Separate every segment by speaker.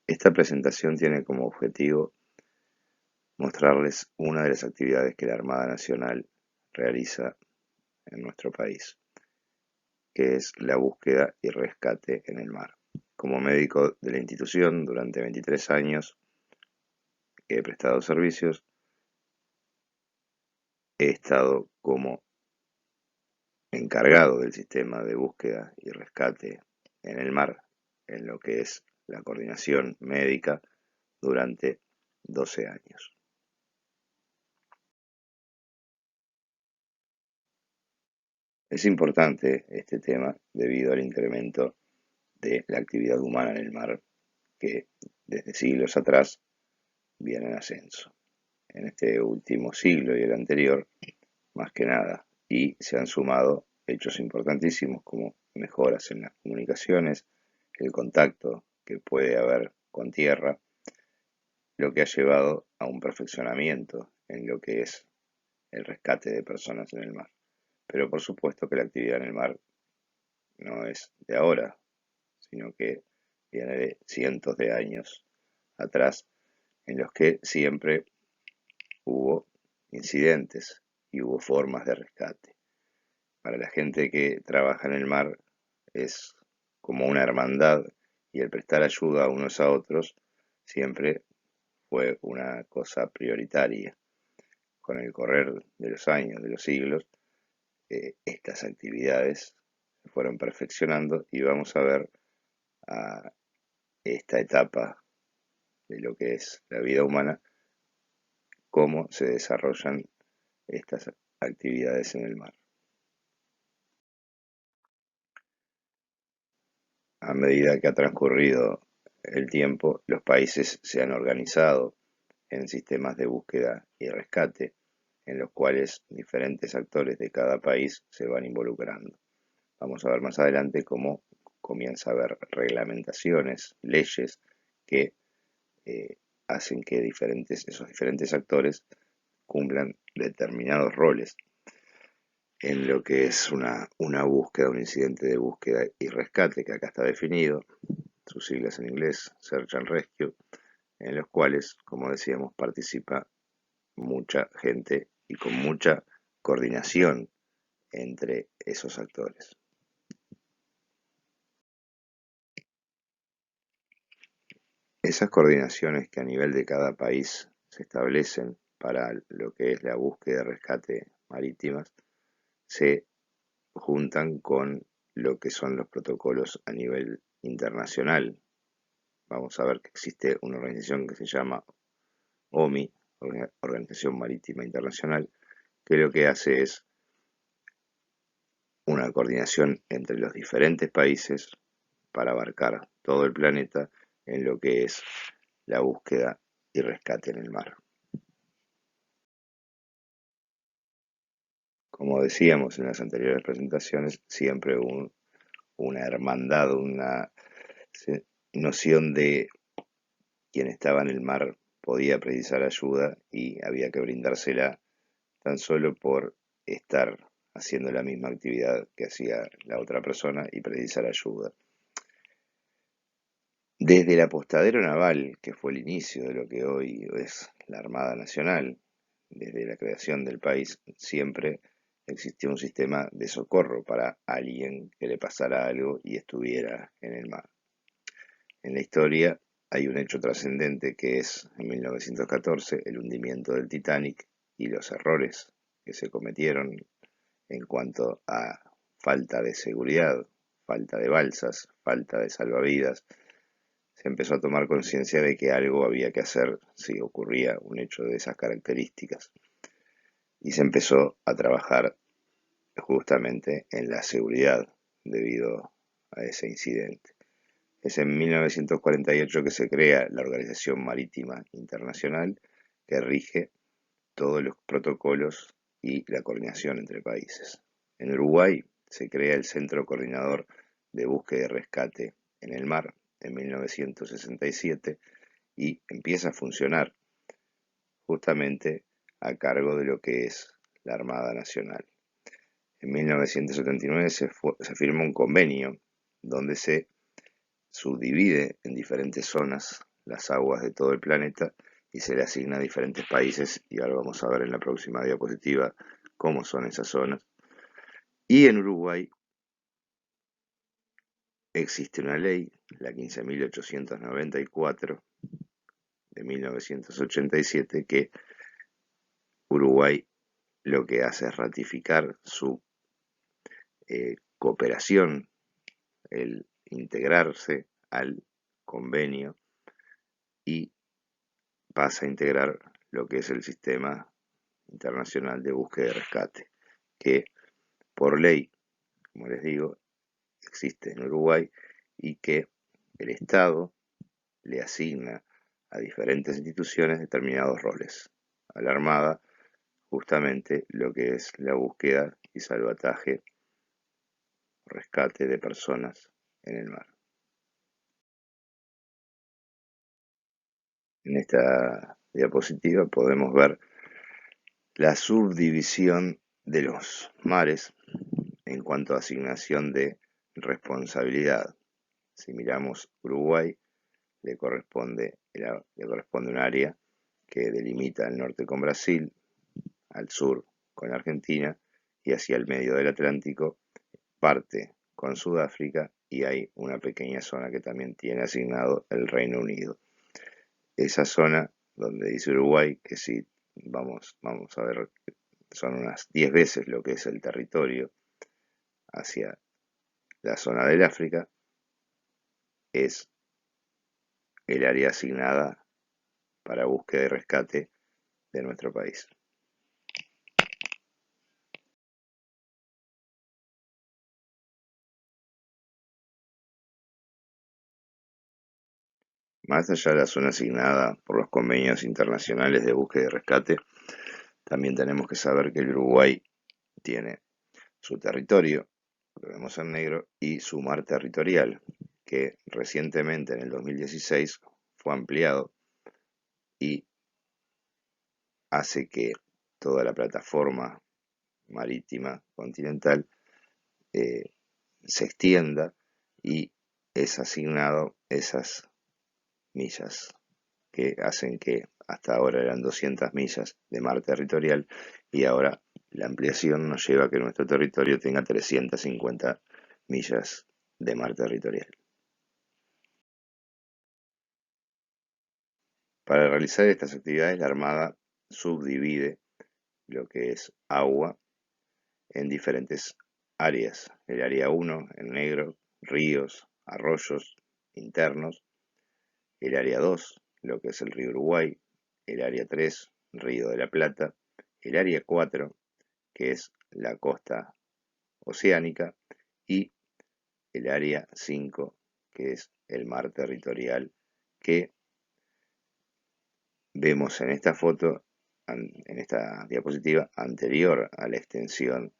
Speaker 1: Esta presentación tiene como objetivo mostrarles una de las actividades que la Armada Nacional realiza en nuestro país, que es la búsqueda y rescate en el mar. Como médico de la institución, durante 23 años que he prestado servicios, he estado como encargado del sistema de búsqueda y rescate en el mar, en lo que es la coordinación médica, durante 12 años. Es importante este tema debido al incremento de la actividad humana en el mar que desde siglos atrás viene en ascenso. En este último siglo y el anterior, más que nada, y se han sumado hechos importantísimos como mejoras en las comunicaciones, el contacto que puede haber con tierra, lo que ha llevado a un perfeccionamiento en lo que es el rescate de personas en el mar. Pero por supuesto que la actividad en el mar no es de ahora, sino que viene de cientos de años atrás, en los que siempre hubo incidentes y hubo formas de rescate. Para la gente que trabaja en el mar es como una hermandad y el prestar ayuda a unos a otros siempre fue una cosa prioritaria. Con el correr de los años, de los siglos, estas actividades se fueron perfeccionando y vamos a ver a esta etapa de lo que es la vida humana, cómo se desarrollan estas actividades en el mar. A medida que ha transcurrido el tiempo, los países se han organizado en sistemas de búsqueda y rescate, en los cuales diferentes actores de cada país se van involucrando. Vamos a ver más adelante cómo comienza a haber reglamentaciones, leyes que hacen que esos diferentes actores cumplan determinados roles en lo que es una búsqueda, un incidente de búsqueda y rescate, que acá está definido, sus siglas en inglés, Search and Rescue, en los cuales, como decíamos, participa mucha gente y con mucha coordinación entre esos actores. Esas coordinaciones que a nivel de cada país se establecen para lo que es la búsqueda y rescate marítimas se juntan con lo que son los protocolos a nivel internacional. Vamos a ver que existe una organización que se llama OMI, Organización Marítima Internacional, que lo que hace es una coordinación entre los diferentes países para abarcar todo el planeta en lo que es la búsqueda y rescate en el mar. Como decíamos en las anteriores presentaciones, siempre una hermandad, una noción de quien estaba en el mar podía precisar ayuda y había que brindársela tan solo por estar haciendo la misma actividad que hacía la otra persona y precisar ayuda. Desde el apostadero naval, que fue el inicio de lo que hoy es la Armada Nacional, desde la creación del país, siempre existió un sistema de socorro para alguien que le pasara algo y estuviera en el mar. En la historia hay un hecho trascendente que es, en 1914, el hundimiento del Titanic y los errores que se cometieron en cuanto a falta de seguridad, falta de balsas, falta de salvavidas. Se empezó a tomar conciencia de que algo había que hacer si ocurría un hecho de esas características. Y se empezó a trabajar justamente en la seguridad debido a ese incidente. Es en 1948 que se crea la Organización Marítima Internacional, que rige todos los protocolos y la coordinación entre países. En Uruguay se crea el Centro Coordinador de Búsqueda y Rescate en el Mar en 1967 y empieza a funcionar justamente a cargo de lo que es la Armada Nacional. En 1979 se firma un convenio donde se subdivide en diferentes zonas las aguas de todo el planeta y se le asigna a diferentes países, y ahora vamos a ver en la próxima diapositiva cómo son esas zonas. Y en Uruguay existe una ley, la 15.894 de 1987, que Uruguay lo que hace es ratificar su cooperación, el integrarse al convenio, y pasa a integrar lo que es el sistema internacional de búsqueda y rescate, que por ley, como les digo, existe en Uruguay y que el Estado le asigna a diferentes instituciones determinados roles. A la Armada, justamente lo que es la búsqueda y salvataje, rescate de personas en el mar. En esta diapositiva podemos ver la subdivisión de los mares en cuanto a asignación de responsabilidad. Si miramos Uruguay, le corresponde un área que delimita el norte con Brasil, al sur con Argentina y hacia el medio del Atlántico parte con Sudáfrica, y hay una pequeña zona que también tiene asignado el Reino Unido. Esa zona donde dice Uruguay, que si vamos a ver, son unas 10 veces lo que es el territorio hacia la zona del África, es el área asignada para búsqueda y rescate de nuestro país. Más allá de la zona asignada por los convenios internacionales de búsqueda y rescate, también tenemos que saber que el Uruguay tiene su territorio, lo vemos en negro, y su mar territorial, que recientemente en el 2016 fue ampliado y hace que toda la plataforma marítima continental se extienda, y es asignado esas millas que hacen que hasta ahora eran 200 millas de mar territorial, y ahora la ampliación nos lleva a que nuestro territorio tenga 350 millas de mar territorial. Para realizar estas actividades, la Armada subdivide lo que es agua en diferentes áreas. El área 1 en negro, ríos, arroyos internos. El área 2, lo que es el río Uruguay. El área 3, Río de la Plata. El área 4, que es la costa oceánica. Y el área 5, que es el mar territorial, que vemos en esta foto, en esta diapositiva anterior a la extensión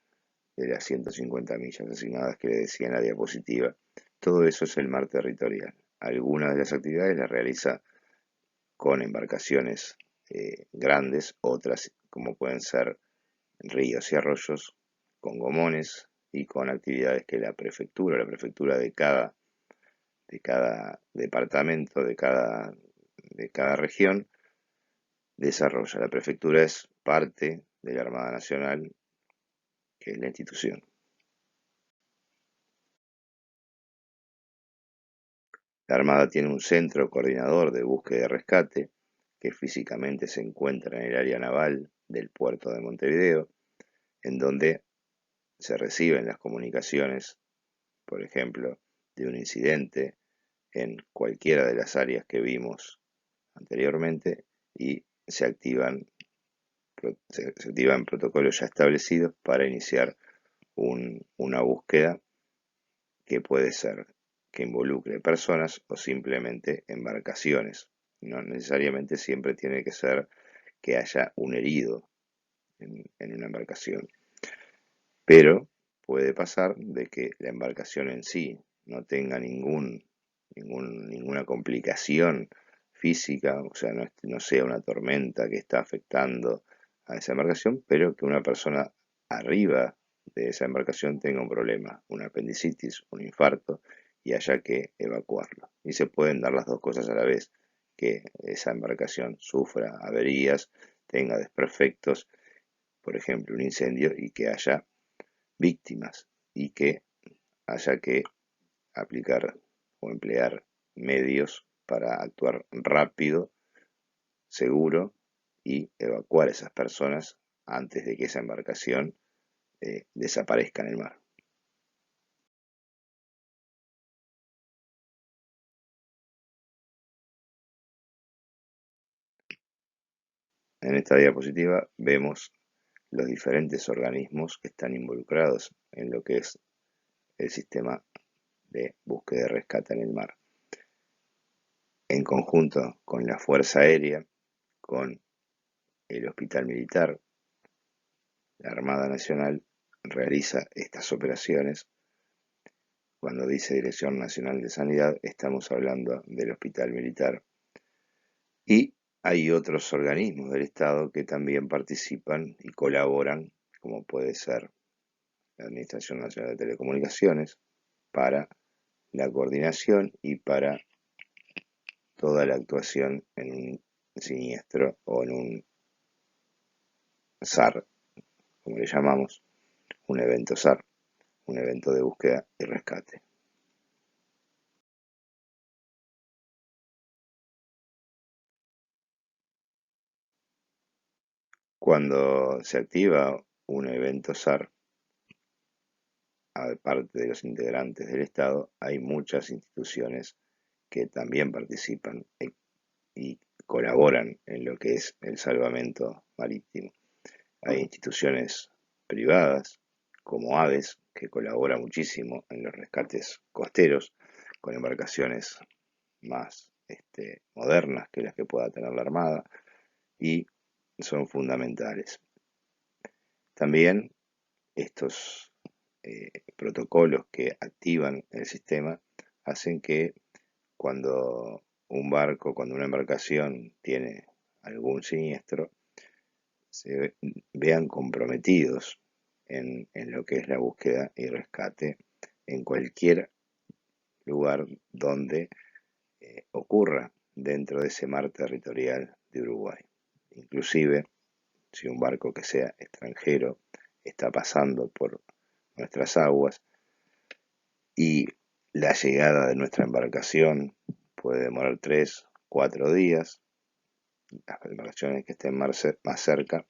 Speaker 1: de las 150 millas asignadas que le decía en la diapositiva. Todo eso es el mar territorial. Algunas de las actividades las realiza con embarcaciones grandes, otras, como pueden ser ríos y arroyos, con gomones y con actividades que la prefectura de cada departamento, de cada región desarrolla. La prefectura es parte de la Armada Nacional, que es la institución. La Armada tiene un centro coordinador de búsqueda y rescate, que físicamente se encuentra en el área naval del puerto de Montevideo, en donde se reciben las comunicaciones, por ejemplo, de un incidente en cualquiera de las áreas que vimos anteriormente, y se activan protocolos ya establecidos para iniciar una búsqueda, que puede ser que involucre personas o simplemente embarcaciones. No necesariamente siempre tiene que ser que haya un herido en una embarcación, pero puede pasar de que la embarcación en sí no tenga ninguna complicación física, o sea, no sea una tormenta que está afectando a esa embarcación, pero que una persona arriba de esa embarcación tenga un problema, una apendicitis, un infarto, y haya que evacuarlo. Y se pueden dar las dos cosas a la vez, que esa embarcación sufra averías, tenga desperfectos, por ejemplo, un incendio, y que haya víctimas y que haya que aplicar o emplear medios para actuar rápido, seguro y evacuar a esas personas antes de que esa embarcación desaparezca en el mar. En esta diapositiva vemos los diferentes organismos que están involucrados en lo que es el sistema de búsqueda y rescate en el mar. En conjunto con la Fuerza Aérea, con el Hospital Militar, la Armada Nacional realiza estas operaciones. Cuando dice Dirección Nacional de Sanidad, estamos hablando del Hospital Militar. Y hay otros organismos del Estado que también participan y colaboran, como puede ser la Administración Nacional de Telecomunicaciones, para la coordinación y para toda la actuación en un siniestro o en un SAR, como le llamamos, un evento SAR, un evento de búsqueda y rescate. Cuando se activa un evento SAR, aparte de los integrantes del Estado, hay muchas instituciones que también participan y colaboran en lo que es el salvamento marítimo. Hay instituciones privadas como Aves, que colabora muchísimo en los rescates costeros con embarcaciones más modernas que las que pueda tener la Armada, y son fundamentales. También estos protocolos que activan el sistema hacen que cuando un barco, cuando una embarcación tiene algún siniestro, se vean comprometidos en lo que es la búsqueda y rescate en cualquier lugar donde ocurra dentro de ese mar territorial de Uruguay. Inclusive, si un barco que sea extranjero está pasando por nuestras aguas y la llegada de nuestra embarcación puede demorar 3, 4 días, las embarcaciones que estén más cerca,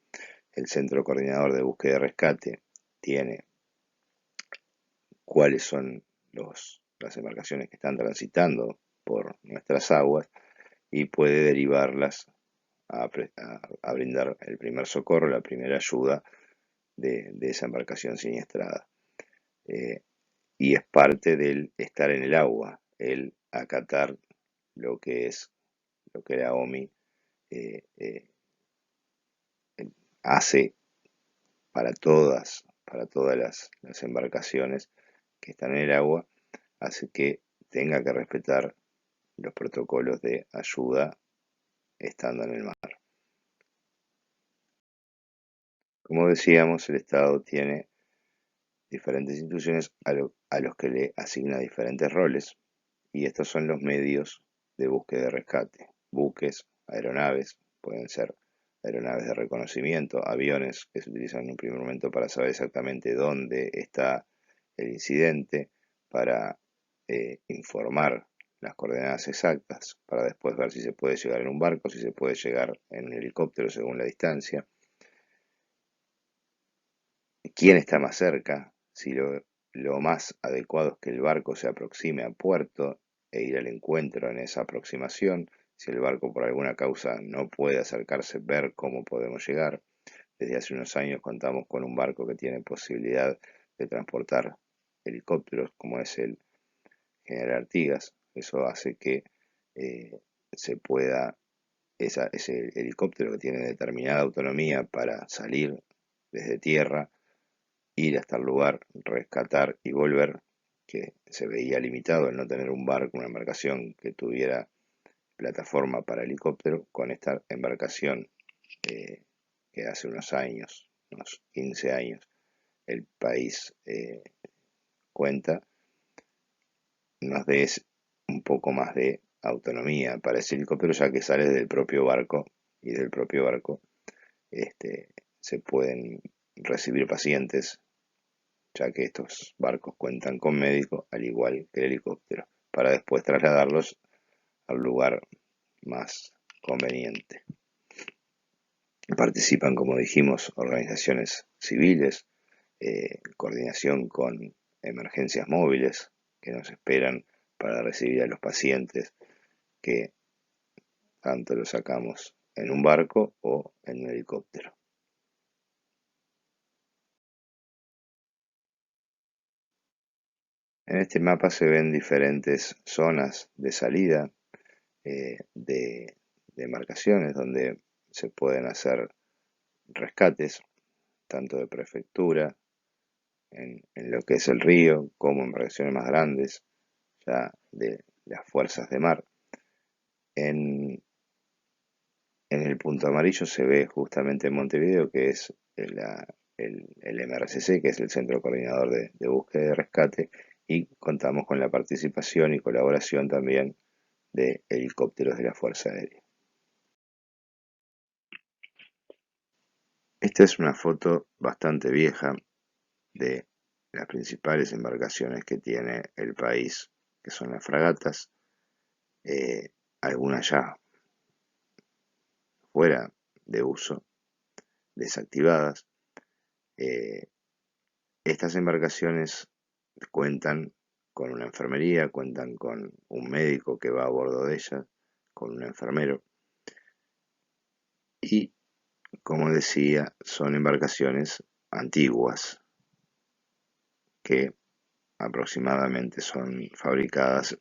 Speaker 1: el Centro Coordinador de Búsqueda y Rescate tiene cuáles son las embarcaciones que están transitando por nuestras aguas y puede derivarlas a brindar el primer socorro, la primera ayuda de esa embarcación siniestrada. Y es parte del estar en el agua, el acatar lo que la OMI eh, eh, hace para todas las embarcaciones que están en el agua, hace que tenga que respetar los protocolos de ayuda estando en el mar. Como decíamos, el Estado tiene diferentes instituciones a los que le asigna diferentes roles, y estos son los medios de búsqueda y rescate: buques, aeronaves, pueden ser aeronaves de reconocimiento, aviones que se utilizan en un primer momento para saber exactamente dónde está el incidente, para informar las coordenadas exactas, para después ver si se puede llegar en un barco, si se puede llegar en un helicóptero según la distancia, quién está más cerca, si lo más adecuado es que el barco se aproxime a puerto e ir al encuentro en esa aproximación. Si el barco por alguna causa no puede acercarse, ver cómo podemos llegar. Desde hace unos años contamos con un barco que tiene posibilidad de transportar helicópteros, como es el General Artigas. Eso hace que eh, se pueda, ese helicóptero que tiene determinada autonomía para salir desde tierra, ir hasta el lugar, rescatar y volver, que se veía limitado al no tener un barco, una embarcación que tuviera plataforma para helicóptero. Con esta embarcación que hace unos años, unos 15 años, el país cuenta, nos dé un poco más de autonomía para ese helicóptero, ya que sale del propio barco y del propio barco este, se pueden recibir pacientes, ya que estos barcos cuentan con médico, al igual que el helicóptero, para después trasladarlos al lugar más conveniente. Participan, como dijimos, organizaciones civiles, coordinación con emergencias móviles que nos esperan para recibir a los pacientes que tanto los sacamos en un barco o en un helicóptero. En este mapa se ven diferentes zonas de salida de embarcaciones donde se pueden hacer rescates, tanto de prefectura, en lo que es el río, como embarcaciones más grandes, ya de las fuerzas de mar. En, en el punto amarillo se ve justamente Montevideo, que es el MRCC, que es el Centro Coordinador de Búsqueda y Rescate, y contamos con la participación y colaboración también de helicópteros de la Fuerza Aérea. Esta es una foto bastante vieja de las principales embarcaciones que tiene el país, que son las fragatas, algunas ya fuera de uso, desactivadas. Eh, Estas embarcaciones cuentan con una enfermería, cuentan con un médico que va a bordo de ellas, con un enfermero. Y, como decía, son embarcaciones antiguas que aproximadamente son fabricadas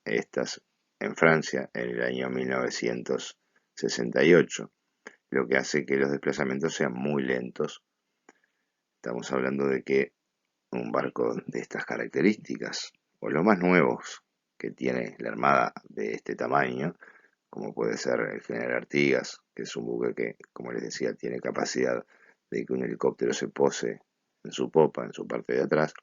Speaker 1: estas en Francia en el año 1968, lo que hace que los desplazamientos sean muy lentos. Estamos hablando de que un barco de estas características, o los más nuevos que tiene la Armada de este tamaño, como puede ser el General Artigas, que es un buque que, como les decía, tiene capacidad de que un helicóptero se pose en su popa, en su parte de atrás,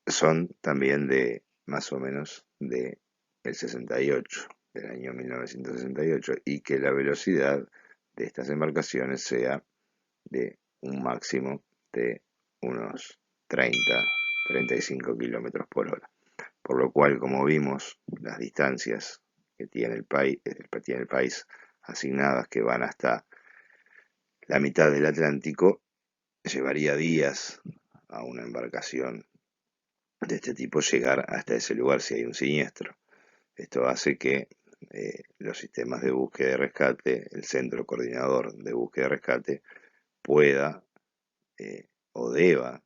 Speaker 1: son también de más o menos de el 68, del año 1968, y que la velocidad de estas embarcaciones sea de un máximo de unos 35 kilómetros por hora. Por lo cual, como vimos, las distancias que tiene el país asignadas, que van hasta la mitad del Atlántico, llevaría días a una embarcación de este tipo llegar hasta ese lugar si hay un siniestro. Esto hace que los sistemas de búsqueda y rescate, el centro coordinador de búsqueda y rescate, pueda o deba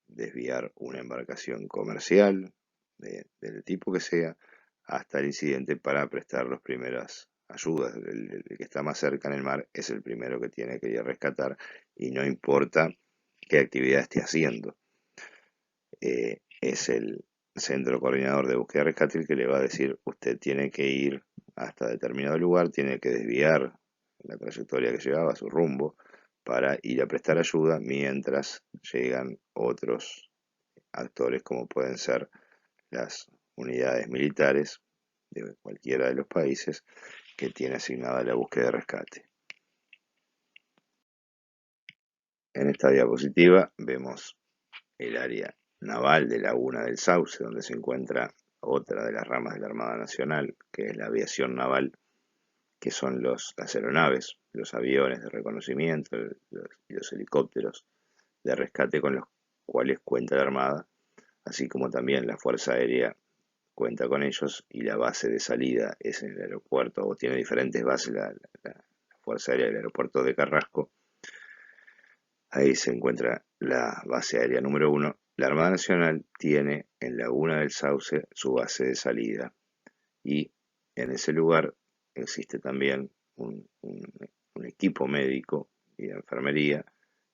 Speaker 1: desviar una embarcación comercial del tipo que sea hasta el incidente para prestar las primeras ayudas. El que está más cerca en el mar es el primero que tiene que ir a rescatar, y no importa qué actividad esté haciendo. Es el centro coordinador de búsqueda y rescate el que le va a decir: usted tiene que ir hasta determinado lugar, tiene que desviar la trayectoria que llevaba, su rumbo, para ir a prestar ayuda mientras llegan otros actores, como pueden ser las unidades militares de cualquiera de los países que tiene asignada la búsqueda y rescate. En esta diapositiva vemos el área naval de Laguna del Sauce, donde se encuentra otra de las ramas de la Armada Nacional, que es la aviación naval, que son las aeronaves, los aviones de reconocimiento y los helicópteros de rescate con los cuales cuenta la Armada, así como también la Fuerza Aérea cuenta con ellos, y la base de salida es en el aeropuerto, o tiene diferentes bases la Fuerza Aérea del aeropuerto de Carrasco. Ahí se encuentra la base aérea número 1. La Armada Nacional tiene en Laguna del Sauce su base de salida, y en ese lugar existe también un equipo médico y de enfermería,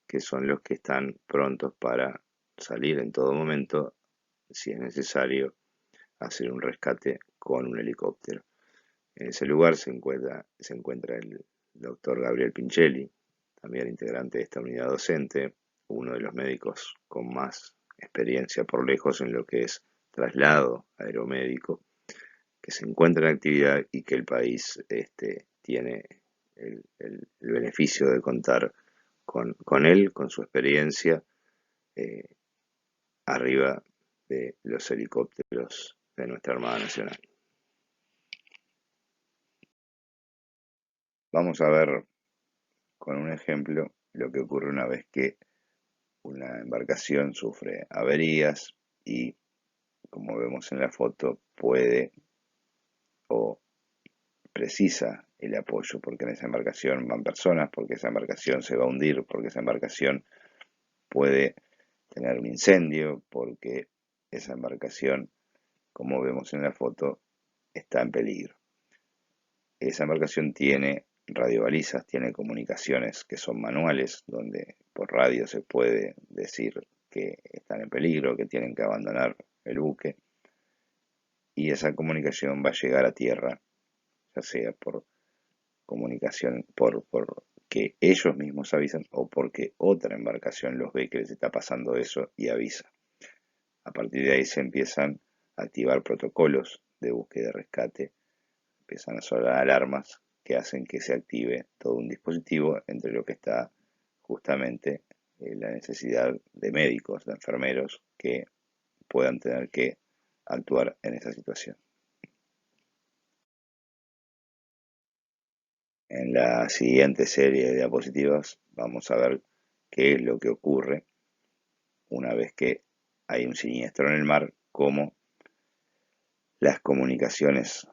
Speaker 1: que son los que están prontos para salir en todo momento, si es necesario, hacer un rescate con un helicóptero. En ese lugar se encuentra el doctor Gabriel Pinchelli, también integrante de esta unidad docente, uno de los médicos con más experiencia por lejos en lo que es traslado aeromédico, que se encuentra en actividad y que el país tiene el beneficio de contar con él, con su experiencia, eh, arriba de los helicópteros de nuestra Armada Nacional. Vamos a ver con un ejemplo lo que ocurre una vez que una embarcación sufre averías y, como vemos en la foto, puede o precisa el apoyo, porque en esa embarcación van personas, porque esa embarcación se va a hundir, porque esa embarcación puede tener un incendio, porque esa embarcación, como vemos en la foto, está en peligro. Esa embarcación tiene radiobalizas, tiene comunicaciones que son manuales, donde por radio se puede decir que están en peligro, que tienen que abandonar el buque, y esa comunicación va a llegar a tierra, ya sea por comunicación, por que ellos mismos avisan o porque otra embarcación los ve que les está pasando eso y avisa. A partir de ahí se empiezan a activar protocolos de búsqueda y rescate, empiezan a sonar alarmas que hacen que se active todo un dispositivo, entre lo que está justamente la necesidad de médicos, de enfermeros que puedan tener que actuar en esa situación. En la siguiente serie de diapositivas vamos a ver qué es lo que ocurre una vez que hay un siniestro en el mar, cómo las comunicaciones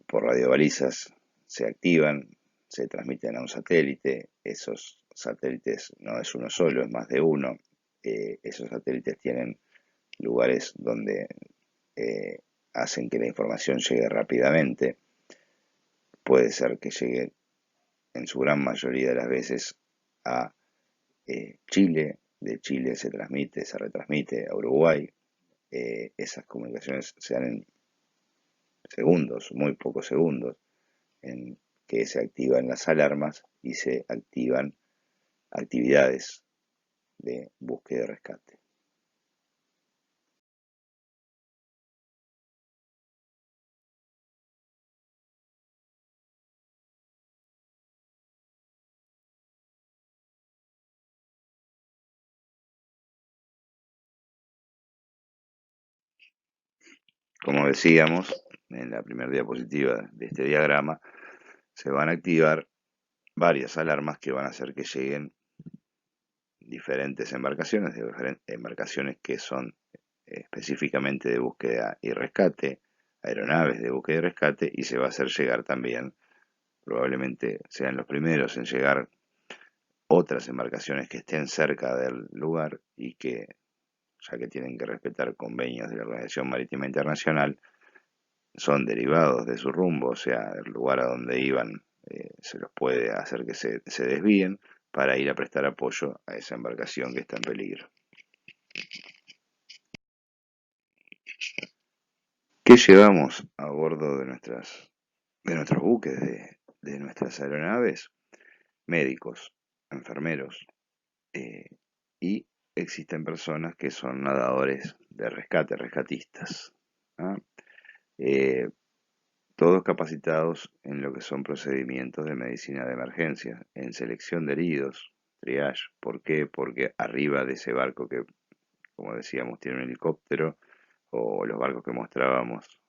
Speaker 1: por radiobalizas se activan, se transmiten a un satélite. Esos satélites no es uno solo, es más de uno. Esos satélites tienen lugares donde hacen que la información llegue rápidamente. Puede ser que llegue en su gran mayoría de las veces a Chile, de Chile se transmite, se retransmite a Uruguay. Esas comunicaciones se dan en segundos, muy pocos segundos, en que se activan las alarmas y se activan actividades de búsqueda y rescate. Como decíamos en la primera diapositiva de este diagrama, se van a activar varias alarmas que van a hacer que lleguen diferentes embarcaciones que son específicamente de búsqueda y rescate, aeronaves de búsqueda y rescate, y se va a hacer llegar también, probablemente sean los primeros en llegar, otras embarcaciones que estén cerca del lugar y que, ya que tienen que respetar convenios de la Organización Marítima Internacional, son derivados de su rumbo, o sea, el lugar a donde iban se los puede hacer que se desvíen para ir a prestar apoyo a esa embarcación que está en peligro. ¿Qué llevamos a bordo de nuestros buques, de nuestras aeronaves? Médicos, enfermeros, y existen personas que son nadadores de rescate, rescatistas, ¿ah? Eh, Todos capacitados en lo que son procedimientos de medicina de emergencia, en selección de heridos, triage. ¿Por qué? Porque arriba de ese barco que, como decíamos, tiene un helicóptero, o los barcos que mostrábamos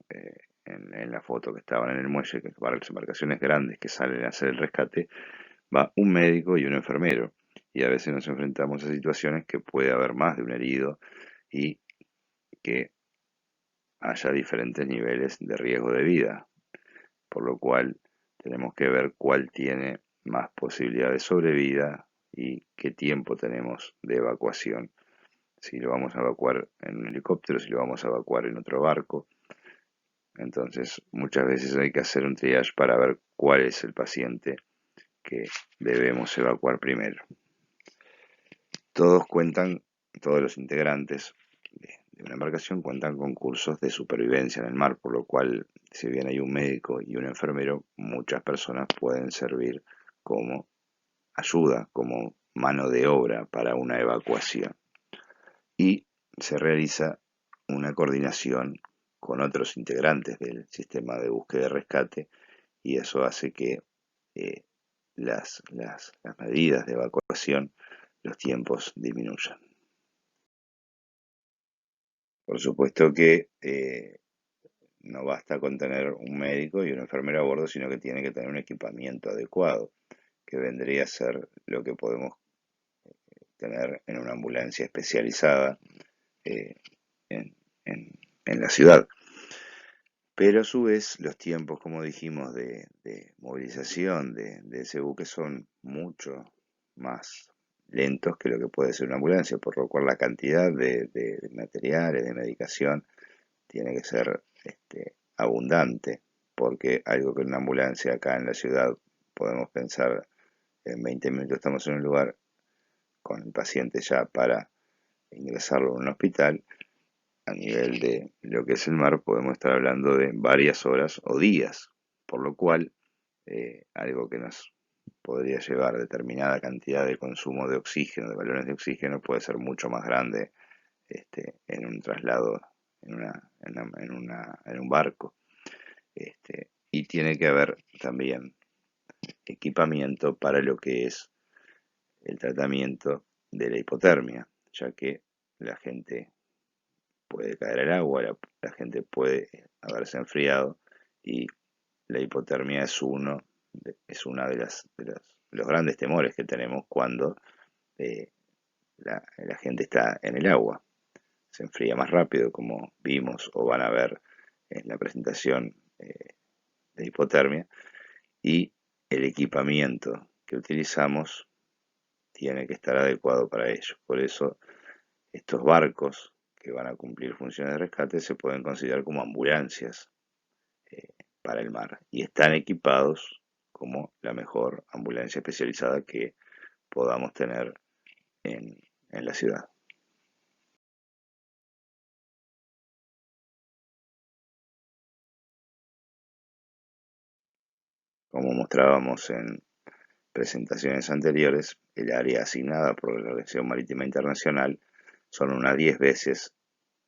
Speaker 1: en la foto que estaban en el muelle, que para las embarcaciones grandes que salen a hacer el rescate, va un médico y un enfermero. Y a veces nos enfrentamos a situaciones que puede haber más de un herido y que haya diferentes niveles de riesgo de vida, por lo cual tenemos que ver cuál tiene más posibilidad de sobrevida y qué tiempo tenemos de evacuación. Si lo vamos a evacuar en un helicóptero, si lo vamos a evacuar en otro barco. Entonces, muchas veces hay que hacer un triage para ver cuál es el paciente que debemos evacuar primero. Todos los integrantes de una embarcación cuentan con cursos de supervivencia en el mar, por lo cual, si bien hay un médico y un enfermero, muchas personas pueden servir como ayuda, como mano de obra para una evacuación. Y se realiza una coordinación con otros integrantes del sistema de búsqueda y rescate, y eso hace que eh, las medidas de evacuación, los tiempos disminuyan. Por supuesto que no basta con tener un médico y un enfermero a bordo, sino que tiene que tener un equipamiento adecuado, que vendría a ser lo que podemos tener en una ambulancia especializada eh, en, en la ciudad. Pero a su vez, los tiempos, como dijimos, de movilización de ese buque son mucho más lentos que lo que puede ser una ambulancia, por lo cual la cantidad de materiales, de medicación, tiene que ser abundante, porque algo que en una ambulancia acá en la ciudad podemos pensar en 20 minutos estamos en un lugar con el paciente ya para ingresarlo en un hospital. A nivel de lo que es el mar podemos estar hablando de varias horas o días, por lo cual algo que nos podría llevar determinada cantidad de consumo de oxígeno, de balones de oxígeno, puede ser mucho más grande en un traslado, en un barco. Y tiene que haber también equipamiento para lo que es el tratamiento de la hipotermia, ya que la gente puede caer al agua, la gente puede haberse enfriado y la hipotermia es una los grandes temores que tenemos cuando eh, la gente está en el agua. Se enfría más rápido, como vimos o van a ver en la presentación de hipotermia, y el equipamiento que utilizamos tiene que estar adecuado para ello. Por eso estos barcos que van a cumplir funciones de rescate se pueden considerar como ambulancias eh, para el mar y están equipados como la mejor ambulancia especializada que podamos tener en la ciudad. Como mostrábamos en presentaciones anteriores, el área asignada por la Organización Marítima Internacional son unas 10 veces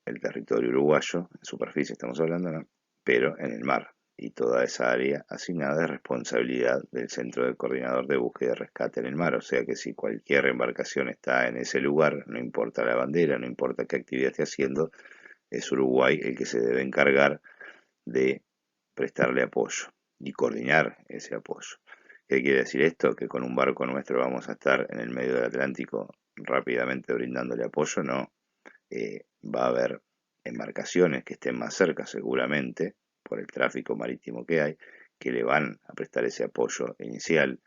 Speaker 1: el territorio uruguayo, en superficie estamos hablando, ¿no? Pero en el mar. Y toda esa área asignada es responsabilidad del Centro de Coordinador de Búsqueda y Rescate en el mar. O sea que si cualquier embarcación está en ese lugar, no importa la bandera, no importa qué actividad esté haciendo, es Uruguay el que se debe encargar de prestarle apoyo y coordinar ese apoyo. ¿Qué quiere decir esto? Que con un barco nuestro vamos a estar en el medio del Atlántico rápidamente brindándole apoyo, no. Va a haber embarcaciones que estén más cerca seguramente por el tráfico marítimo que hay, que le van a prestar ese apoyo inicial,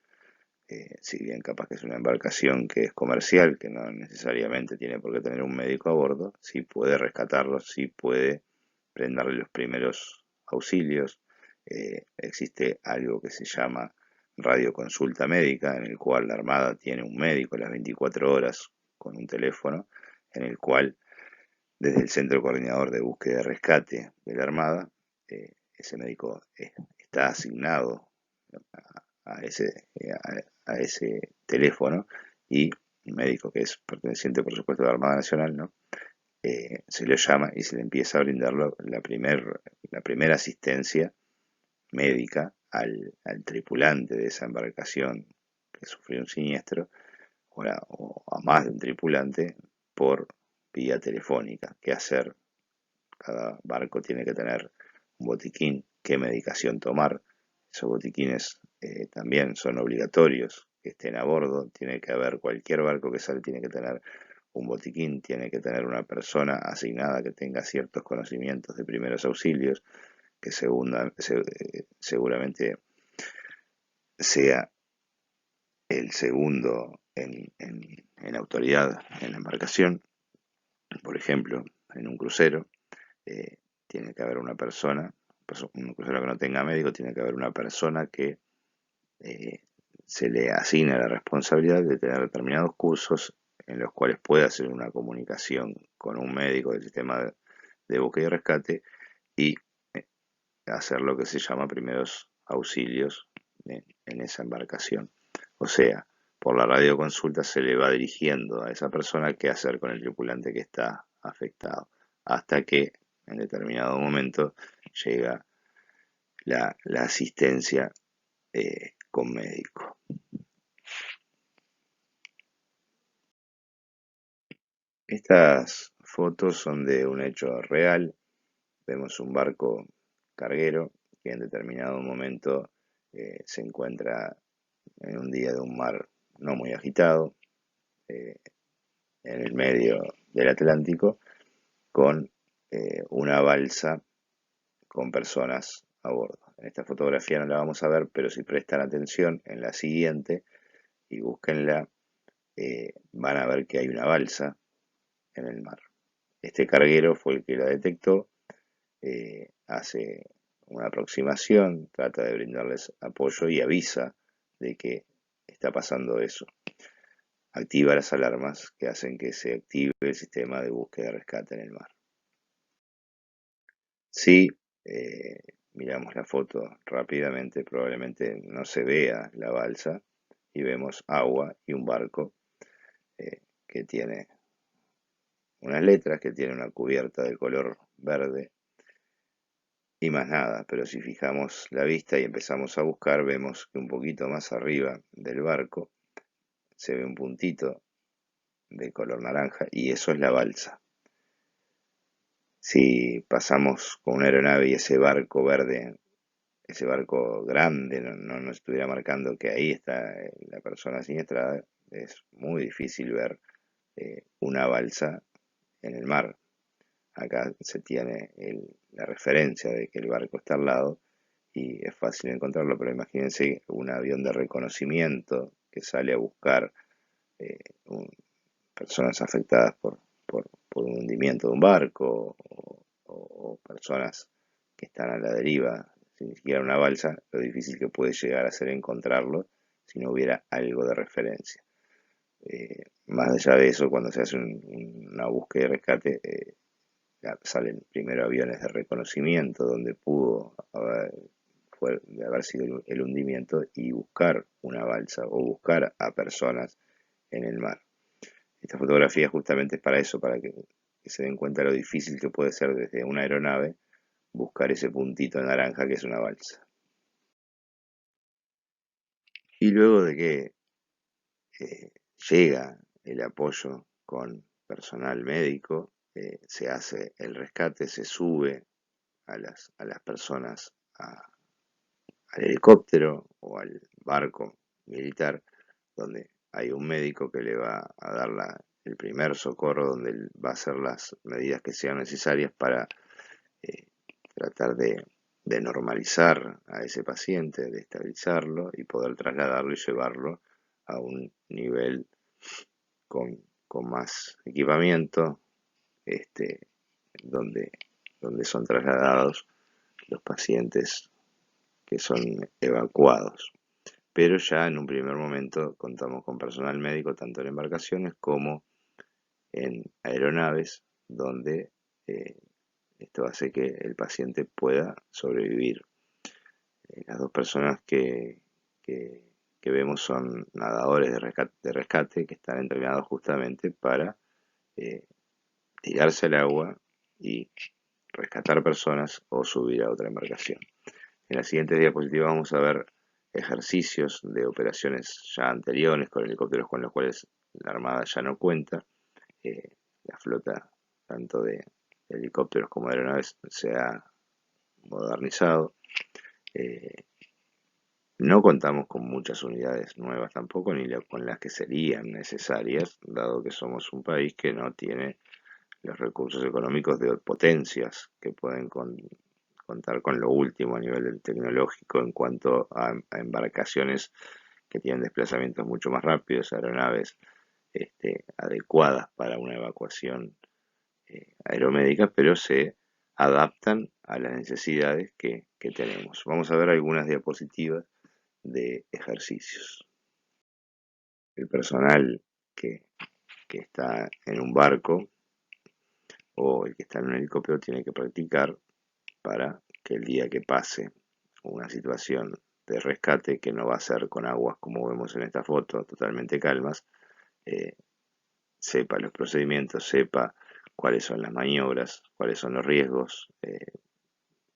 Speaker 1: si bien capaz que es una embarcación que es comercial, que no necesariamente tiene por qué tener un médico a bordo, sí puede rescatarlos, sí puede brindarle los primeros auxilios. Existe algo que se llama radioconsulta médica, en el cual la Armada tiene un médico las 24 horas con un teléfono, en el cual desde el Centro Coordinador de Búsqueda y Rescate de la Armada, ese médico está asignado a ese teléfono, y un médico que es perteneciente, por supuesto, a la Armada Nacional, ¿no? Se lo llama y se le empieza a brindar la primera asistencia médica al tripulante de esa embarcación que sufrió un siniestro, o a más de un tripulante, por vía telefónica. ¿Qué hacer? Cada barco tiene que tener un botiquín, qué medicación tomar. Esos botiquines también son obligatorios que estén a bordo. Tiene que haber, cualquier barco que sale tiene que tener un botiquín, tiene que tener una persona asignada que tenga ciertos conocimientos de primeros auxilios, que seguramente sea el segundo en autoridad en la embarcación. Por ejemplo, en un crucero, eh, tiene que haber una persona, un crucero que no tenga médico, tiene que haber una persona que eh, se le asigna la responsabilidad de tener determinados cursos en los cuales pueda hacer una comunicación con un médico del sistema de búsqueda y rescate y eh, hacer lo que se llama primeros auxilios en esa embarcación. O sea, por la radioconsulta se le va dirigiendo a esa persona qué hacer con el tripulante que está afectado, hasta que en determinado momento llega la asistencia con médico. Estas fotos son de un hecho real. Vemos un barco carguero que en determinado momento se encuentra en un día de un mar no muy agitado, eh, en el medio del Atlántico, con una balsa con personas a bordo. En esta fotografía no la vamos a ver, pero si prestan atención en la siguiente y búsquenla, van a ver que hay una balsa en el mar. Este carguero fue el que la detectó, hace una aproximación, trata de brindarles apoyo y avisa de que está pasando eso. Activa las alarmas que hacen que se active el sistema de búsqueda y rescate en el mar. Si miramos la foto rápidamente, probablemente no se vea la balsa y vemos agua y un barco que tiene unas letras, que tiene una cubierta de color verde y más nada. Pero si fijamos la vista y empezamos a buscar, vemos que un poquito más arriba del barco se ve un puntito de color naranja y eso es la balsa. Si pasamos con una aeronave y ese barco verde, ese barco grande, no nos estuviera marcando que ahí está la persona siniestrada, es muy difícil ver una balsa en el mar. Acá se tiene la referencia de que el barco está al lado y es fácil encontrarlo, pero imagínense un avión de reconocimiento que sale a buscar eh, un- personas afectadas por un hundimiento de un barco o personas que están a la deriva, sin ni siquiera una balsa, lo difícil que puede llegar a ser encontrarlo si no hubiera algo de referencia. Más allá de eso, cuando se hace una búsqueda y rescate, salen primero aviones de reconocimiento donde pudo de haber sido el hundimiento y buscar una balsa o buscar a personas en el mar. Esta fotografía justamente es para eso, para que se den cuenta lo difícil que puede ser desde una aeronave buscar ese puntito naranja que es una balsa. Y luego de que eh, llega el apoyo con personal médico, se hace el rescate, se sube a las personas al helicóptero o al barco militar, donde hay un médico que le va a dar el primer socorro, donde él va a hacer las medidas que sean necesarias para eh, tratar de normalizar a ese paciente, de estabilizarlo y poder trasladarlo y llevarlo a un nivel con más equipamiento, este, donde, donde son trasladados los pacientes que son evacuados. Pero ya en un primer momento contamos con personal médico tanto en embarcaciones como en aeronaves, donde eh, esto hace que el paciente pueda sobrevivir. Las dos personas que- que vemos son nadadores de rescate que están entrenados justamente para eh, tirarse al agua y rescatar personas o subir a otra embarcación. En la siguiente diapositiva vamos a ver ejercicios de operaciones ya anteriores con helicópteros con los cuales la Armada ya no cuenta. La flota, tanto de helicópteros como de aeronaves, se ha modernizado. Eh, no contamos con muchas unidades nuevas tampoco, ni con las que serían necesarias, dado que somos un país que no tiene los recursos económicos de potencias que pueden contar con lo último a nivel tecnológico en cuanto a embarcaciones que tienen desplazamientos mucho más rápidos, aeronaves adecuadas para una evacuación aeromédica, pero se adaptan a las necesidades que tenemos. Vamos a ver algunas diapositivas de ejercicios. El personal que, que está en un barco o el que está en un helicóptero tiene que practicar para que el día que pase una situación de rescate, que no va a ser con aguas como vemos en esta foto, totalmente calmas, eh, sepa los procedimientos, sepa cuáles son las maniobras, cuáles son los riesgos,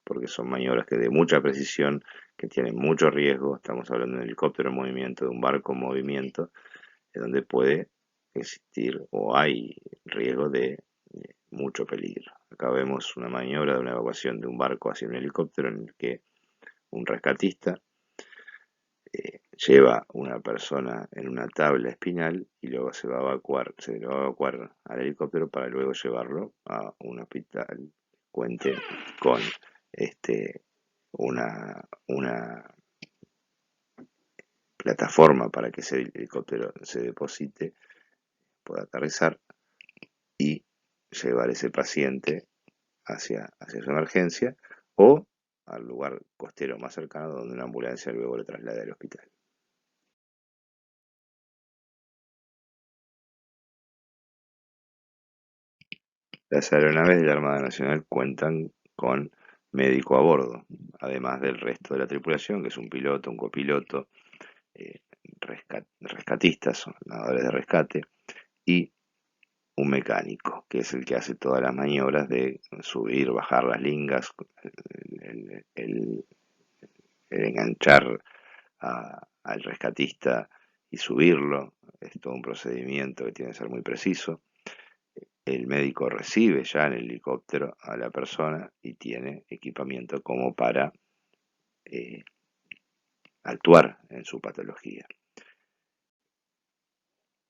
Speaker 1: porque son maniobras que de mucha precisión, que tienen mucho riesgo. Estamos hablando de un helicóptero en movimiento, de un barco en movimiento, donde puede existir o hay riesgo de mucho peligro. Acá vemos una maniobra de una evacuación de un barco hacia un helicóptero en el que un rescatista lleva una persona en una tabla espinal y luego se lo va a evacuar al helicóptero para luego llevarlo a un hospital. Cuente con este, una plataforma para que ese helicóptero se deposite, pueda aterrizar y llevar ese paciente hacia su emergencia o al lugar costero más cercano donde una ambulancia luego lo traslade al hospital. Las aeronaves de la Armada Nacional cuentan con médico a bordo, además del resto de la tripulación, que es un piloto, un copiloto, eh, rescatistas, nadadores de rescate, y un mecánico, que es el que hace todas las maniobras de subir, bajar las lingas, el enganchar al rescatista y subirlo. Es todo un procedimiento que tiene que ser muy preciso. El médico recibe ya en el helicóptero a la persona y tiene equipamiento como para eh, actuar en su patología.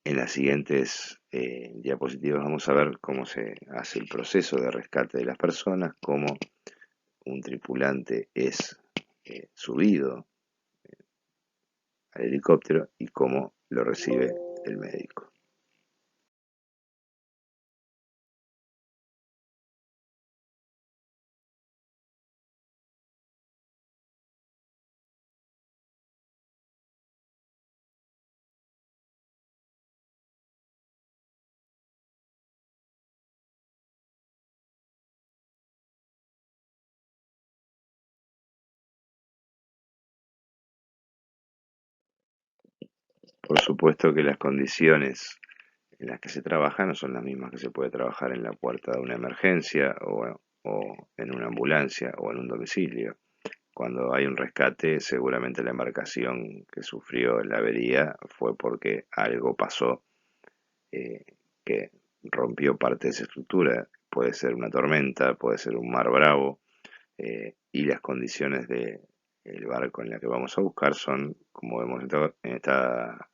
Speaker 1: En las siguientes diapositivas vamos a ver cómo se hace el proceso de rescate de las personas, cómo un tripulante es subido al helicóptero y cómo lo recibe el médico. Por supuesto que las condiciones en las que se trabaja no son las mismas que se puede trabajar en la puerta de una emergencia o en una ambulancia o en un domicilio. Cuando hay un rescate, seguramente la embarcación que sufrió la avería fue porque algo pasó eh, que rompió parte de esa estructura. Puede ser una tormenta, puede ser un mar bravo, y las condiciones del barco en la que vamos a buscar son, como vemos en esta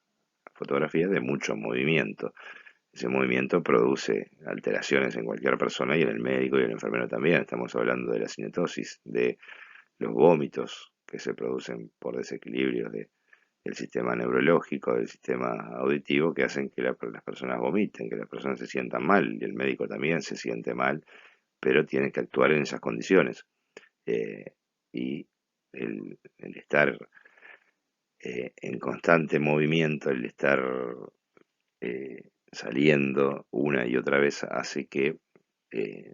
Speaker 1: fotografía, de mucho movimiento. Ese movimiento produce alteraciones en cualquier persona y en el médico y el enfermero también. Estamos hablando de la cinetosis, de los vómitos que se producen por desequilibrios del sistema neurológico, del sistema auditivo, que hacen que las personas vomiten, que las personas se sientan mal, y el médico también se siente mal, pero tiene que actuar en esas condiciones. Eh, y el estar en constante movimiento, el estar saliendo una y otra vez hace que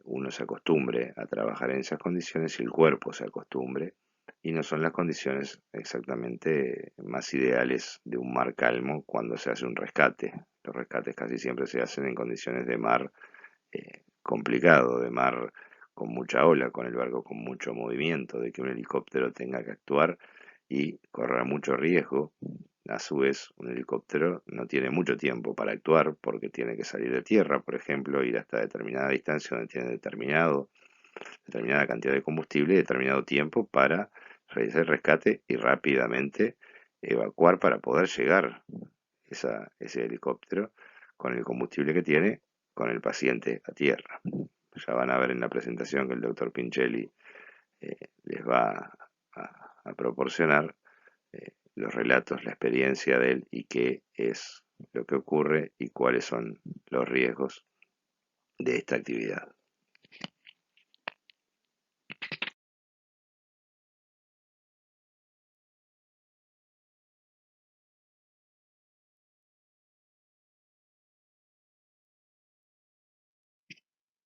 Speaker 1: uno se acostumbre a trabajar en esas condiciones y el cuerpo se acostumbre y no son las condiciones exactamente más ideales de un mar calmo cuando se hace un rescate. Los rescates casi siempre se hacen en condiciones de mar complicado, de mar con mucha ola, con el barco con mucho movimiento, de que un helicóptero tenga que actuar y correr mucho riesgo. A su vez, un helicóptero no tiene mucho tiempo para actuar porque tiene que salir de tierra, por ejemplo, ir hasta determinada distancia donde tiene determinada cantidad de combustible y determinado tiempo para realizar el rescate y rápidamente evacuar para poder llegar ese helicóptero con el combustible que tiene con el paciente a tierra. Ya van a ver en la presentación que el doctor Pinchelli les va a proporcionar los relatos, la experiencia de él y qué es lo que ocurre y cuáles son los riesgos de esta actividad.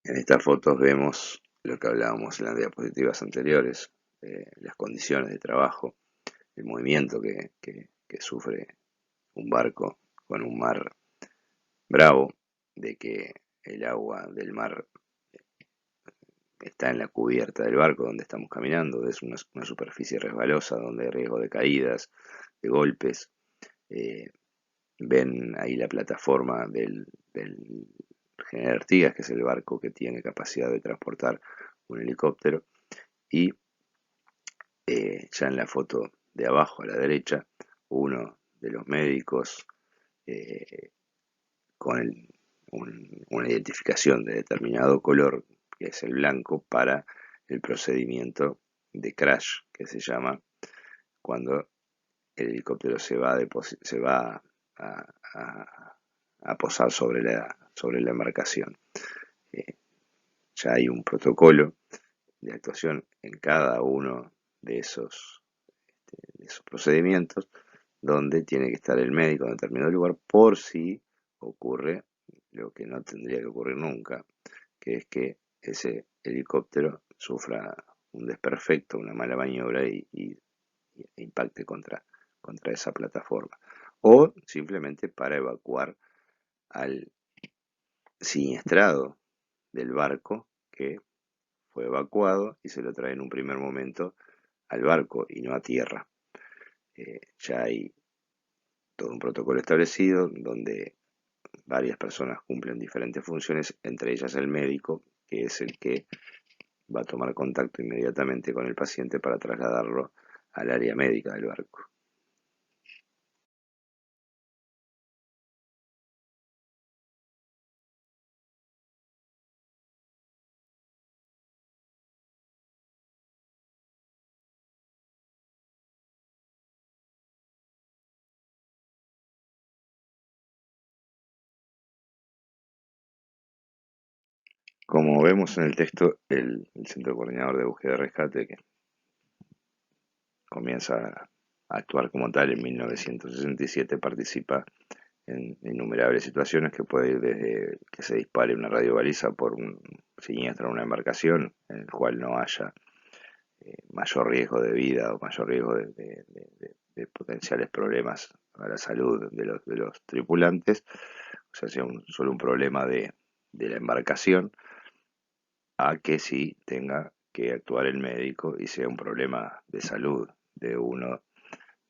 Speaker 1: En estas fotos vemos lo que hablábamos en las diapositivas anteriores, las condiciones de trabajo, el movimiento que sufre un barco con un mar bravo, de que el agua del mar está en la cubierta del barco donde estamos caminando, es una superficie resbalosa donde hay riesgo de caídas, de golpes. Eh, Ven ahí la plataforma del General Artigas, que es el barco que tiene capacidad de transportar un helicóptero. Y ya en la foto de abajo a la derecha, uno de los médicos eh, con una identificación de determinado color, que es el blanco, para el procedimiento de crash, que se llama cuando el helicóptero se va a posar sobre la embarcación. Eh, ya hay un protocolo de actuación en cada uno de esos procedimientos, donde tiene que estar el médico en determinado lugar por si ocurre lo que no tendría que ocurrir nunca, que es que ese helicóptero sufra un desperfecto, una mala maniobra y impacte contra esa plataforma. O simplemente para evacuar al siniestrado del barco que fue evacuado y se lo trae en un primer momento al barco y no a tierra. Ya hay todo un protocolo establecido donde varias personas cumplen diferentes funciones, entre ellas el médico, que es el que va a tomar contacto inmediatamente con el paciente para trasladarlo al área médica del barco. Como vemos en el texto, el Centro Coordinador de Búsqueda y Rescate, que comienza a actuar como tal en 1967, participa en innumerables situaciones que puede ir desde que se dispare una radiobaliza por un siniestro en una embarcación, en el cual no haya mayor riesgo de vida o mayor riesgo de potenciales problemas a la salud de los tripulantes, o sea, solo un problema de la embarcación, a que sí tenga que actuar el médico y sea un problema de salud de uno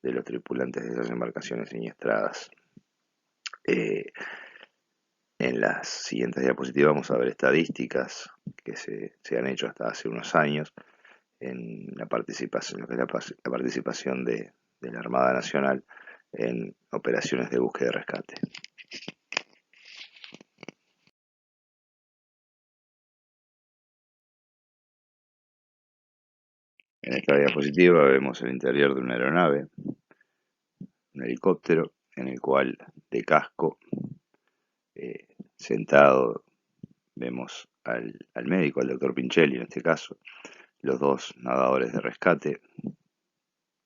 Speaker 1: de los tripulantes de esas embarcaciones siniestradas. Eh, en las siguientes diapositivas vamos a ver estadísticas que se han hecho hasta hace unos años en la participación, lo que es la participación de la Armada Nacional en operaciones de búsqueda y rescate. En esta diapositiva vemos el interior de una aeronave, un helicóptero, en el cual de casco, sentado, vemos al médico, al doctor Pinchelli en este caso, los dos nadadores de rescate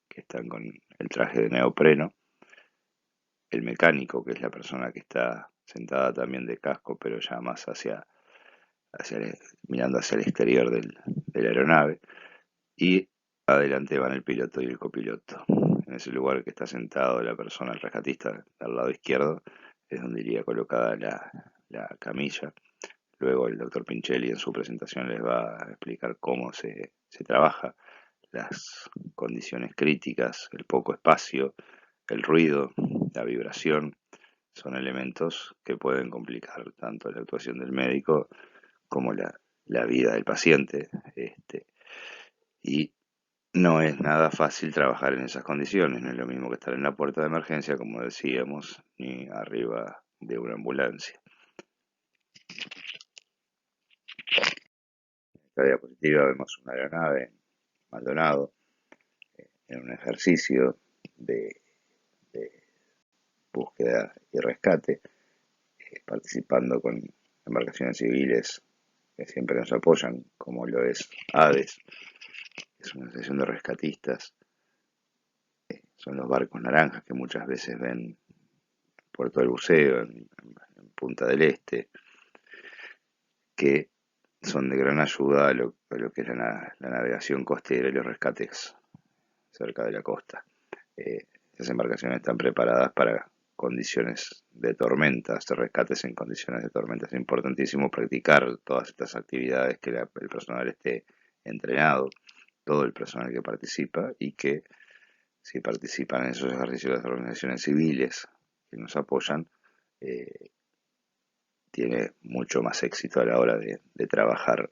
Speaker 1: que están con el traje de neopreno, el mecánico, que es la persona que está sentada también de casco, pero ya más mirando hacia el exterior de la aeronave, y adelante van el piloto y el copiloto. En ese lugar que está sentado la persona, el rescatista, al lado izquierdo, es donde iría colocada la camilla. Luego el doctor Pinchelli en su presentación les va a explicar cómo se trabaja, las condiciones críticas, el poco espacio, el ruido, la vibración, son elementos que pueden complicar tanto la actuación del médico como la vida del paciente. Y no es nada fácil trabajar en esas condiciones, no es lo mismo que estar en la puerta de emergencia, como decíamos, ni arriba de una ambulancia. En esta diapositiva vemos una aeronave en Maldonado en un ejercicio de búsqueda y rescate, participando con embarcaciones civiles que siempre nos apoyan, como lo es ADES, que es una asociación de rescatistas. Son los barcos naranjas que muchas veces ven Puerto del Buceo, en Punta del Este, que son de gran ayuda a lo que es la navegación costera y los rescates cerca de la costa. Esas embarcaciones están preparadas para condiciones de tormentas, de rescates en condiciones de tormenta. Es importantísimo practicar todas estas actividades, que el personal esté entrenado, todo el personal que participa, y que si participan en esos ejercicios las organizaciones civiles que nos apoyan, eh, tiene mucho más éxito a la hora de trabajar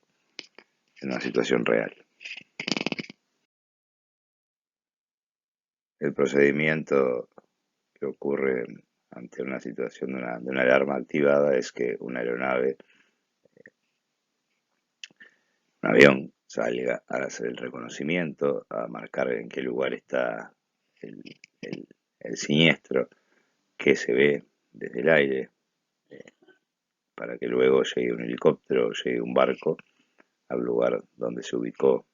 Speaker 1: en una situación real. El procedimiento que ocurre ante una situación de una alarma activada es que una aeronave, un avión, salga a hacer el reconocimiento, a marcar en qué lugar está el, el- el siniestro, que se ve desde el aire, eh, para que luego llegue un helicóptero o llegue un barco al lugar donde se ubicó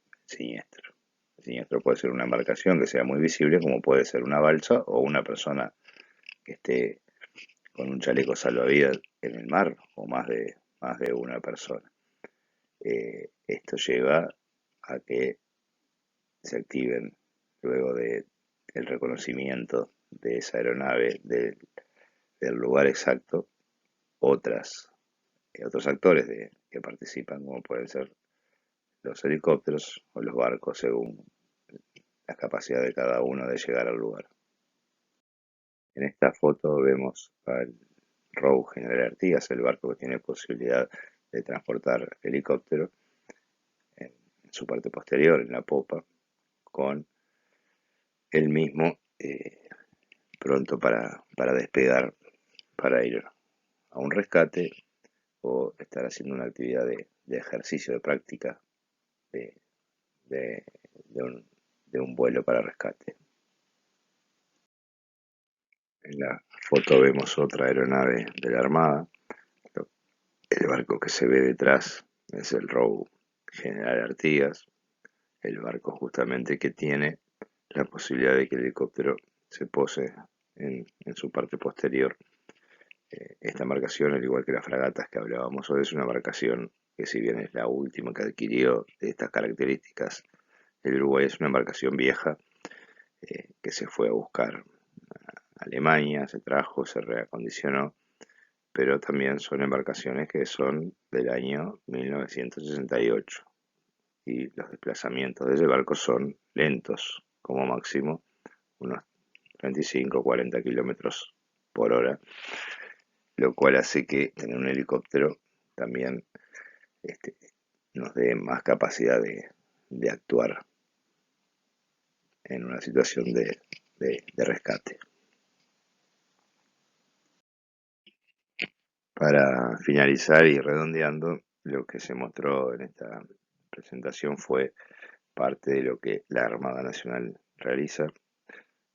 Speaker 1: el siniestro. El siniestro puede ser una embarcación que sea muy visible, como puede ser una balsa o una persona que esté con un chaleco salvavidas en el mar, o más de una persona. Esto lleva a que se activen, luego del reconocimiento de esa aeronave del lugar exacto, otras, otros actores que participan, como pueden ser los helicópteros o los barcos, según la capacidad de cada uno de llegar al lugar. En esta foto vemos al Row General Artigas, el barco que tiene posibilidad de transportar helicóptero en su parte posterior, en la popa, con el mismo pronto para despegar, para ir a un rescate o estar haciendo una actividad de ejercicio, de práctica de, de, de un vuelo para rescate. En la foto vemos otra aeronave de la Armada. El barco que se ve detrás es el Row General Artigas, el barco justamente que tiene la posibilidad de que el helicóptero se pose en su parte posterior. Esta embarcación, al igual que las fragatas que hablábamos hoy, es una embarcación que, si bien es la última que adquirió de estas características el Uruguay, es una embarcación vieja, que se fue a buscar a Alemania, se trajo, se reacondicionó, pero también son embarcaciones que son del año 1968, y los desplazamientos de ese barco son lentos, como máximo unos 35 o 40 kilómetros por hora, lo cual hace que tener un helicóptero también este, nos dé más capacidad de actuar en una situación de rescate. Para finalizar y redondeando, lo que se mostró en esta presentación fue parte de lo que la Armada Nacional realiza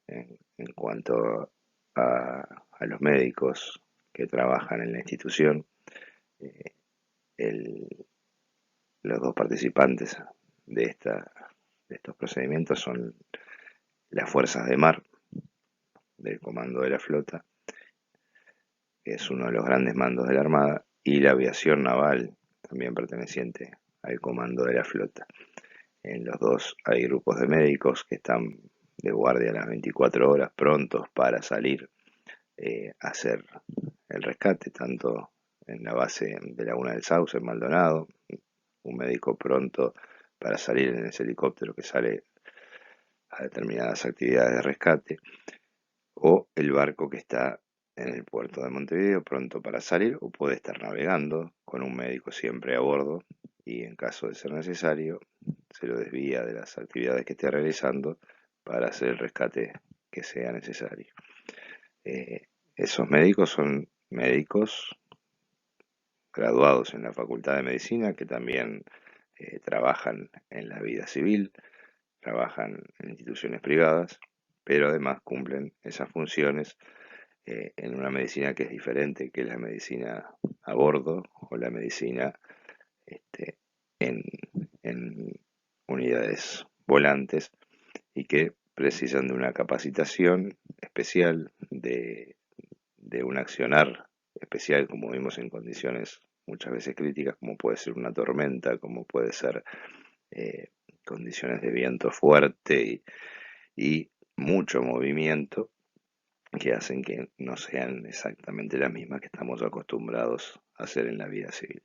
Speaker 1: en cuanto a los médicos que trabajan en la institución. Eh, el- los dos participantes de, de estos procedimientos son las fuerzas de mar del Comando de la Flota, que es uno de los grandes mandos de la Armada, y la aviación naval, también perteneciente al Comando de la Flota. En los dos hay grupos de médicos que están de guardia las 24 horas, prontos para salir a hacer el rescate, tanto en la base de Laguna del Sauce, en Maldonado, un médico pronto para salir en ese helicóptero que sale a determinadas actividades de rescate, o el barco que está en el puerto de Montevideo pronto para salir, o puede estar navegando con un médico siempre a bordo, y en caso de ser necesario se lo desvía de las actividades que esté realizando para hacer el rescate que sea necesario. Eh, Esos médicos son médicos graduados en la Facultad de Medicina, que también trabajan en la vida civil, trabajan en instituciones privadas, pero además cumplen esas funciones en una medicina que es diferente, que es la medicina a bordo, o la medicina este, en, en unidades volantes, y que precisan de una capacitación especial, de un accionar especial, como vimos, en condiciones muchas veces críticas, como puede ser una tormenta, como puede ser eh, condiciones de viento fuerte y mucho movimiento, que hacen que no sean exactamente las mismas que estamos acostumbrados a hacer en la vida civil.